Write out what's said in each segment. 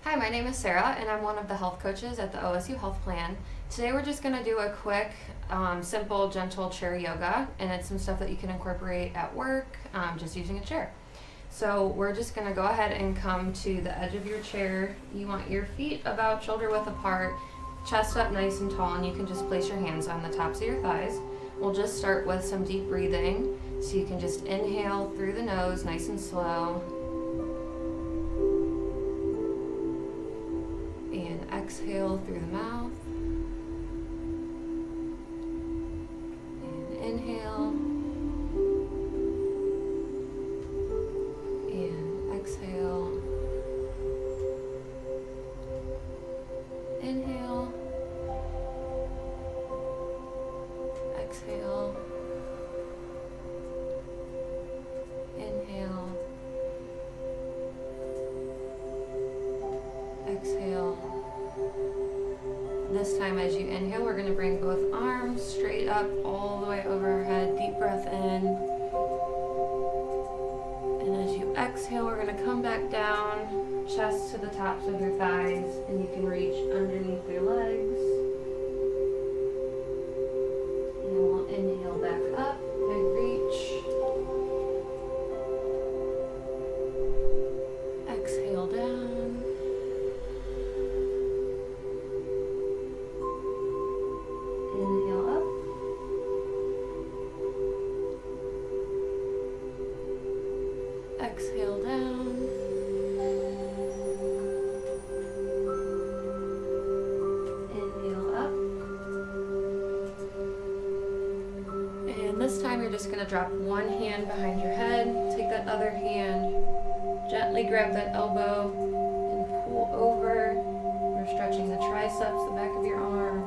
Hi, my name is Sarah, and I'm one of the health coaches at the OSU Health Plan. Today we're just going to do a quick, simple, gentle chair yoga, and it's some stuff that you can incorporate at work, just using a chair. So we're just going to go ahead and come to the edge of your chair. You want your feet about shoulder width apart, chest up nice and tall, and you can just place your hands on the tops of your thighs. We'll just start with some deep breathing, so you can just inhale through the nose, nice and slow. And exhale through the mouth. And inhale. And exhale. Inhale. Exhale. Inhale. Exhale. This time as you inhale, we're going to bring both arms straight up all the way over our head. Deep breath in. And as you exhale, we're going to come back down, chest to the tops of your thighs, and you can reach underneath your legs. And we'll inhale back up, big reach. Exhale down. Inhale up. Exhale down. Inhale up. And this time you're just going to drop one hand behind your head. Take that other hand, gently grab that elbow and pull over. We're stretching the triceps, the back of your arm,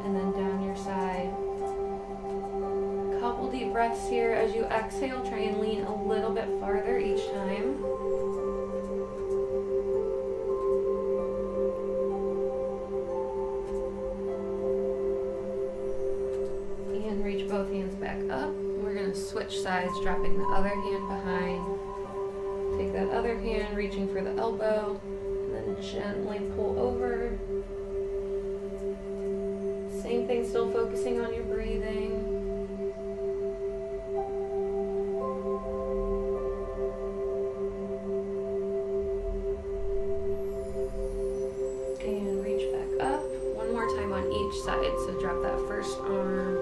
and then down your side. Couple deep breaths here. As you exhale, try and lean a little bit farther each time. And reach both hands back up. We're going to switch sides, dropping the other hand behind. Take that other hand, reaching for the elbow, and then gently pull over. Same thing, still focusing on your breathing. And reach back up. One more time on each side. So drop that first arm,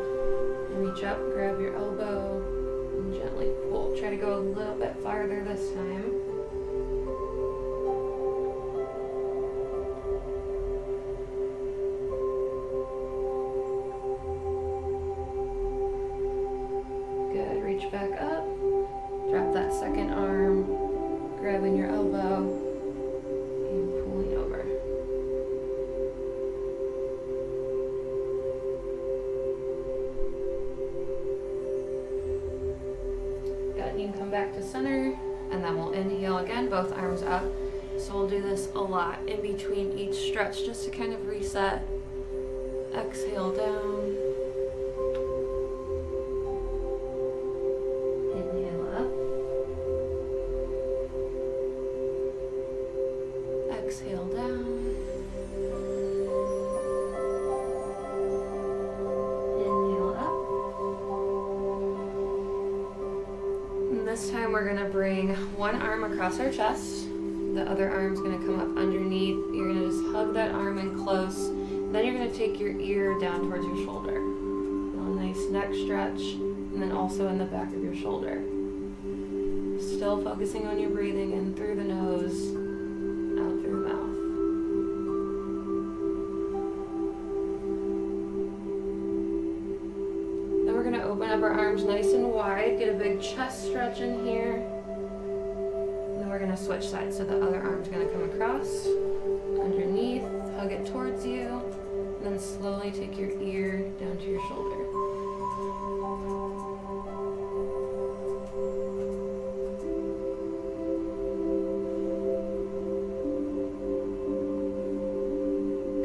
and reach up, grab your elbow, and gently pull. Try to go a little bit farther this time. Reach back up, drop that second arm, grabbing your elbow, and pulling over. Good, you can come back to center, and then we'll inhale again, both arms up. So we'll do this a lot in between each stretch just to kind of reset. Exhale down. Exhale down. Inhale up. And this time we're going to bring one arm across our chest. The other arm's going to come up underneath. You're going to just hug that arm in close. Then you're going to take your ear down towards your shoulder. A nice neck stretch, and then also in the back of your shoulder. Still focusing on your breathing in through the nose. We're going to open up our arms nice and wide, get a big chest stretch in here. And then we're going to switch sides. So the other arm's going to come across, underneath, hug it towards you, and then slowly take your ear down to your shoulder.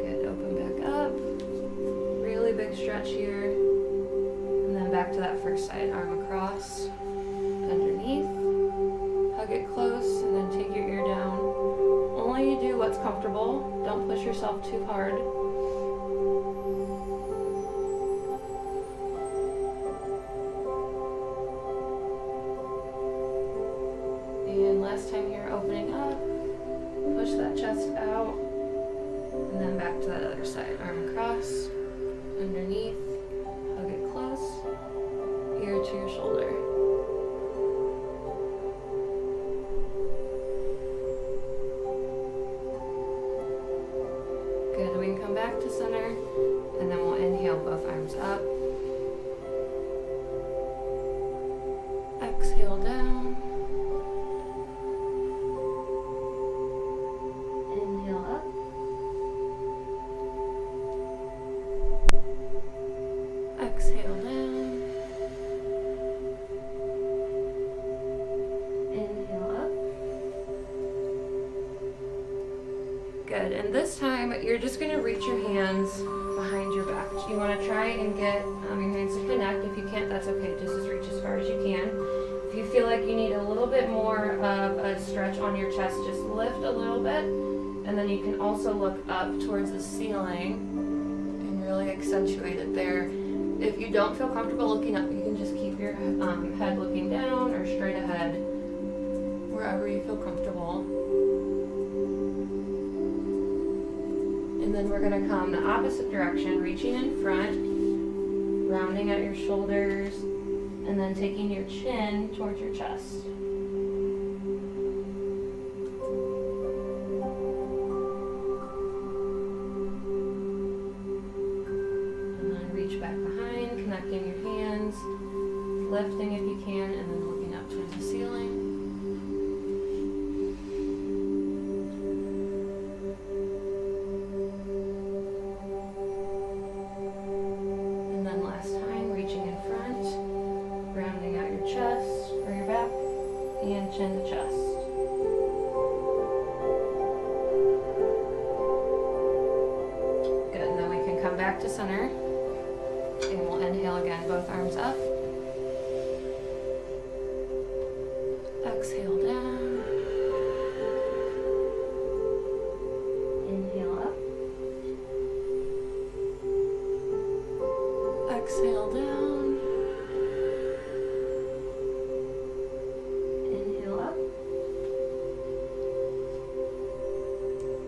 Good, open back up. Really big stretch here. Back to that first side, arm across, underneath, hug it close, and then take your ear down. Only do what's comfortable comfortable. Don't push yourself too hard. And last time here, opening up, push that chest out, and then back to that other side. Arm across, underneath, hug it close, ear to your shoulder. Good, we can come back to center, and then we'll inhale both arms up. Exhale down. Inhale up. Exhale down. Inhale up. Good, and this time you're just going to reach your hands behind your back. You want to try and get your hands to connect. If you can't, that's okay. Just reach as far as you can. If you feel like you need a little bit more of a stretch on your chest, just lift a little bit. And then you can also look up towards the ceiling and really accentuate it there. If you don't feel comfortable looking up, you can just keep your head looking down or straight ahead, wherever you feel comfortable. And then we're going to come the opposite direction, reaching in front, rounding out your shoulders, and then taking your chin towards your chest. And then reach back behind, connecting your hands, lifting if you can, and then looking up towards the ceiling. Chest or your back, and chin to chest. Good, and then we can come back to center, and we'll inhale again, both arms up. Exhale down. Inhale up. Exhale down.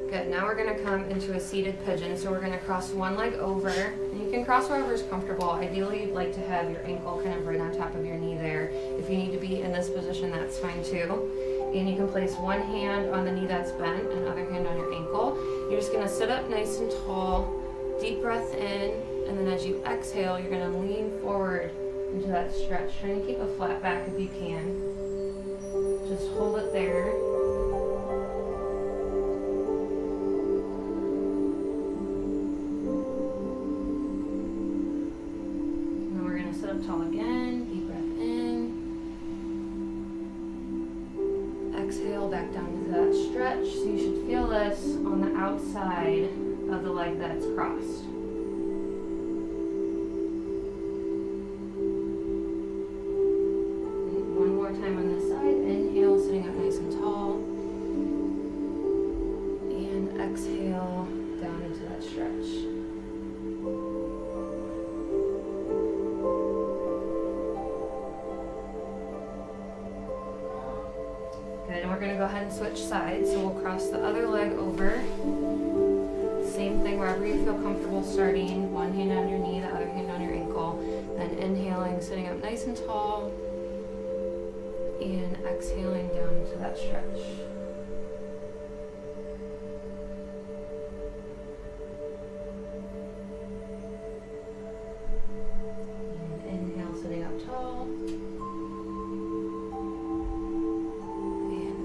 Good, now we're going to come into a seated pigeon. So we're going to cross one leg over, and you can cross wherever is comfortable. Ideally, you'd like to have your ankle kind of right on top of your knee there. If you need to be in this position, that's fine too. And you can place one hand on the knee that's bent and other hand on your ankle. You're just going to sit up nice and tall, deep breath in, and then as you exhale, you're going to lean forward into that stretch. Trying to keep a flat back if you can. Just hold it there. Sit up tall again, deep breath in. Exhale back down into that stretch. So you should feel this on the outside of the leg that's crossed. And one more time on this side. Inhale, sitting up nice and tall. And exhale down into that stretch. Good, and we're going to go ahead and switch sides. So we'll cross the other leg over. Same thing wherever you feel comfortable starting. One hand on your knee, the other hand on your ankle. Then inhaling, sitting up nice and tall. And exhaling down into that stretch. And inhale, sitting up tall.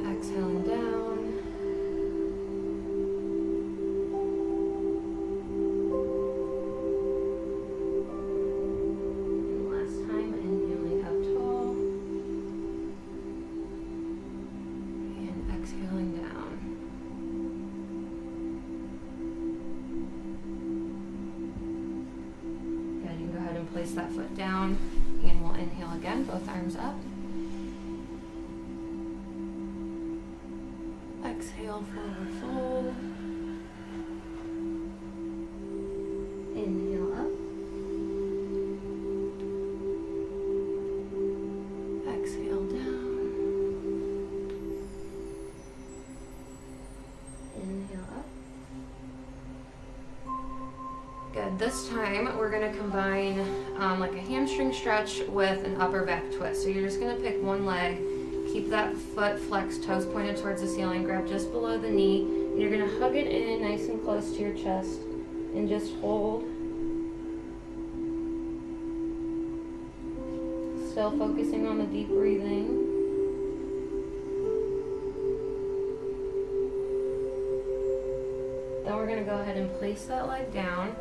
Exhaling down. And last time, inhaling up tall. And exhaling down. Good, you can go ahead and place that foot down. And we'll inhale again, both arms up. Exhale, forward fold. Inhale up. Exhale down. Inhale up. Good. This time we're going to combine like a hamstring stretch with an upper back twist. So you're just going to pick one leg, keep that foot flexed, toes pointed towards the ceiling, grab just below the knee, and you're going to hug it in nice and close to your chest and just hold. Still focusing on the deep breathing. Then we're going to go ahead and place that leg down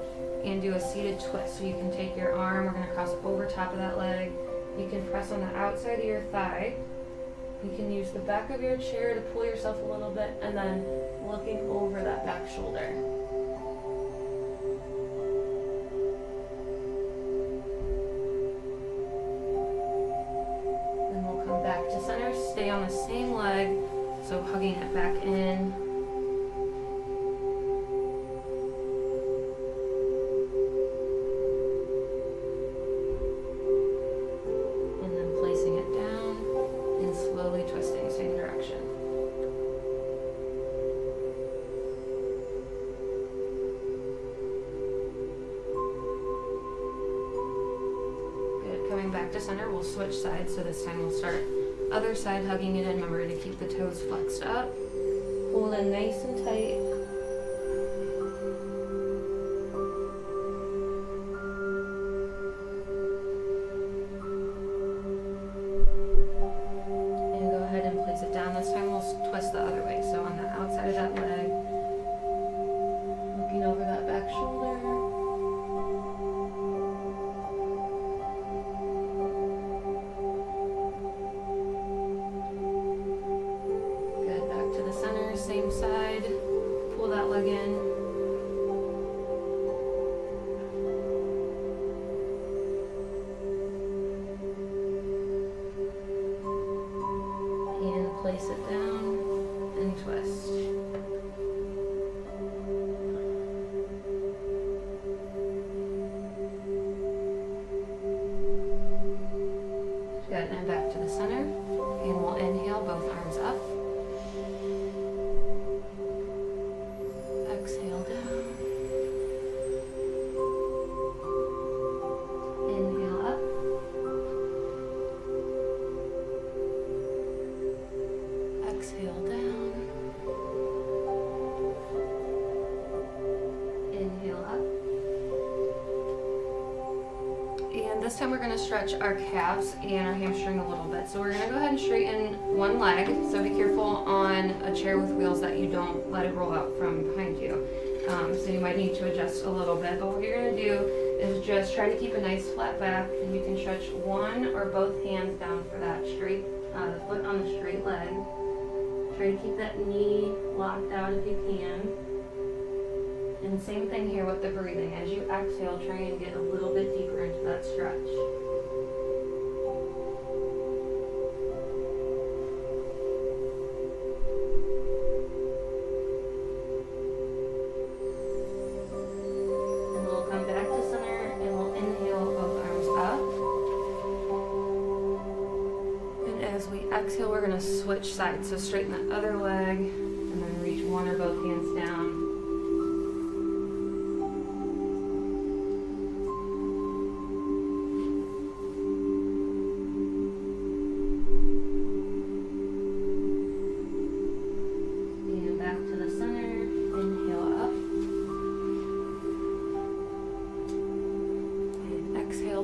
and do a seated twist. So you can take your arm, we're going to cross over top of that leg. You can press on the outside of your thigh. You can use the back of your chair to pull yourself a little bit, and then looking over that back shoulder. Then we'll come back to center, stay on the same leg, so hugging it back in. Back to center, we'll switch sides, so this time we'll start other side, hugging it in. Remember to keep the toes flexed up. Hold in nice and tight. And go ahead and place it down. This time we'll twist the other way, so on the outside of that leg, looking over that back shoulder. Same side, pull that leg in. And place it down and twist. Good, and back to the center. And we'll inhale, both arms up. Exhale down. Inhale up. Exhale down. Inhale up. And this time we're going to stretch our calves and our hamstring a little bit. So we're going to go ahead and straighten one leg. So be careful on a chair with wheels that you don't let it roll out from behind you. So you might need to adjust a little bit. But what you're going to do is just try to keep a nice flat back. And you can stretch one or both hands down for that straight, the foot on the straight leg. Try to keep that knee locked out if you can. And same thing here with the breathing. As you exhale, try and get a little bit deeper into that stretch. And we'll come back to center and we'll inhale, both arms up. And as we exhale, we're going to switch sides. So straighten that other leg and then reach one or both hands down.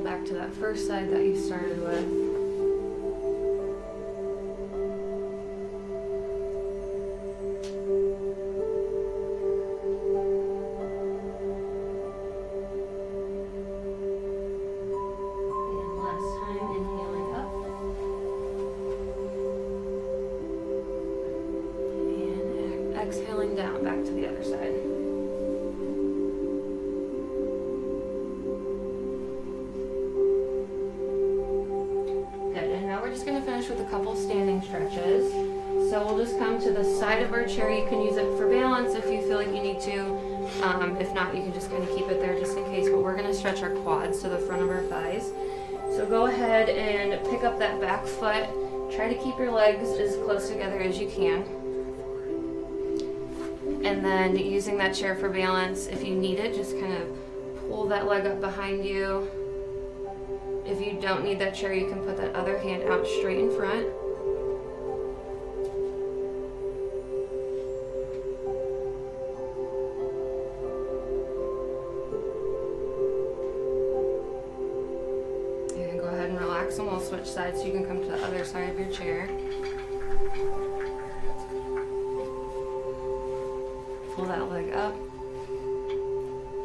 Back to that first side that you started with. And last time, inhaling up. And exhaling down, back to the other side. We're just going to finish with a couple standing stretches. So we'll just come come to the side of our chair. You can use it for balance if you feel like you need to. If not, you can just kind of keep it there just in case. But we're going to stretch our quads to the front of our thighs. So go ahead and pick up that back foot. Try to keep your legs as close together as you can. And then using that chair for balance, if you need it, just kind of pull that leg up behind you. If you don't need that chair, you can put that other hand out straight in front. And go ahead and relax, and we'll switch sides so you can come to the other side of your chair. Pull that leg up.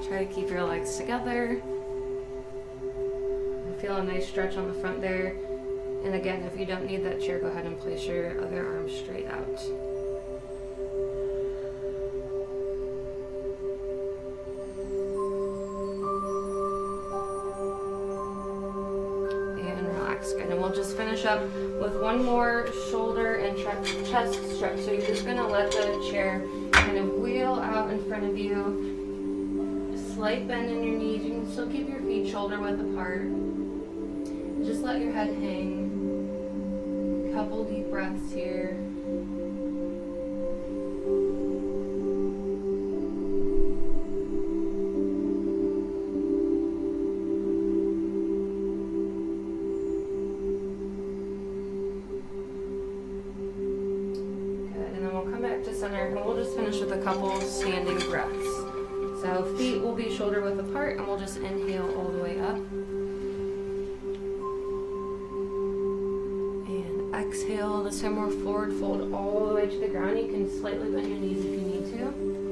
Try to keep your legs together. Feel a nice stretch on the front there. And again, if you don't need that chair, go ahead and place your other arm straight out. And relax. Good. And we'll just finish up with one more shoulder and chest stretch. So you're just going to let the chair kind of wheel out in front of you. Slight bend in your knees. You can still keep your feet shoulder width apart. Just let your head hang. Couple deep breaths here. Good, and then we'll come back to center and we'll just finish with a couple standing breaths. So feet will be shoulder width apart and we'll just inhale all the way up. Exhale, this time we're forward fold all the way to the ground. You can slightly bend your knees if you need to.